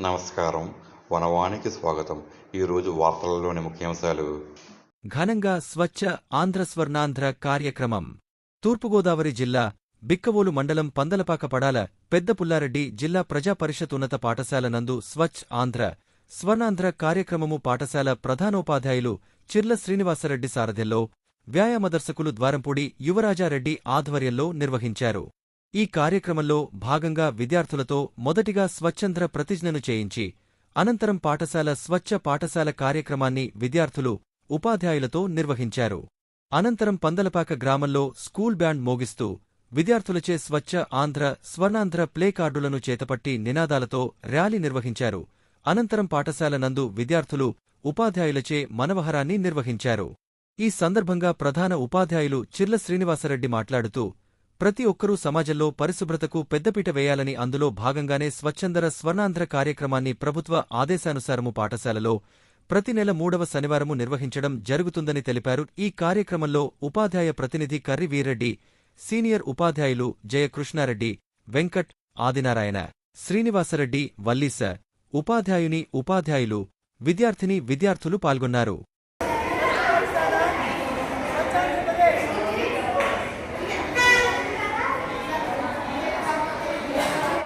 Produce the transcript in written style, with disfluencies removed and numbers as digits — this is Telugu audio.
నమస్కారం. వనవానికి స్వాగతం. ఈరోజు వార్తలలోని ముఖ్యాంశాలు. ఘనంగా స్వచ్ఛ ఆంధ్ర స్వర్ణాంధ్ర కార్యక్రమం. తూర్పుగోదావరి జిల్లా బిక్కవోలు మండలం పందలపాక పడాల పెద్ద పుల్లారెడ్డి జిల్లా ప్రజా పరిషత్ ఉన్నత పాఠశాల నందు స్వచ్ఛ ఆంధ్ర స్వర్ణాంధ్ర కార్యక్రమము పాఠశాల ప్రధానోపాధ్యాయులు చిర్ల శ్రీనివాసరెడ్డి సారథ్యంలో వ్యాయామదర్శకులు ద్వారంపూడి యువరాజారెడ్డి ఆధ్వర్యంలో నిర్వహించారు. ఈ కార్యక్రమంలో భాగంగా విద్యార్థులతో మొదటిగా స్వచ్ఛంద్ర ప్రతిజ్ఞను చేయించి అనంతరం పాఠశాల స్వచ్ఛ పాఠశాల కార్యక్రమాన్ని విద్యార్థులు ఉపాధ్యాయులతో నిర్వహించారు. అనంతరం పందలపాక గ్రామంలో స్కూల్ బ్యాండ్ మోగిస్తూ విద్యార్థులచే స్వచ్ఛ ఆంధ్ర స్వర్ణాంధ్ర ప్లే కార్డులను చేతపట్టి నినాదాలతో ర్యాలీ నిర్వహించారు. అనంతరం పాఠశాల నందు విద్యార్థులు ఉపాధ్యాయులచే మనవహరాన్ని నిర్వహించారు. ఈ సందర్భంగా ప్రధాన ఉపాధ్యాయులు చిర్ల శ్రీనివాసరెడ్డి మాట్లాడుతూ ప్రతి ఒక్కరూ సమాజంలో పరిశుభ్రతకు పెద్దపీట వేయాలని, అందులో భాగంగానే స్వచ్ఛందర స్వర్ణాంధ్ర కార్యక్రమాన్ని ప్రభుత్వ ఆదేశానుసారము పాఠశాలలో ప్రతి నెల 3వ శనివారము నిర్వహించడం జరుగుతుందని తెలిపారు. ఈ కార్యక్రమంలో ఉపాధ్యాయ ప్రతినిధి కర్రి వీర్రెడ్డి, సీనియర్ ఉపాధ్యాయులు జయకృష్ణారెడ్డి, వెంకట్, ఆదినారాయణ, శ్రీనివాసరెడ్డి, వల్లీస, ఉపాధ్యాయులు, విద్యార్థిని విద్యార్థులు పాల్గొన్నారు.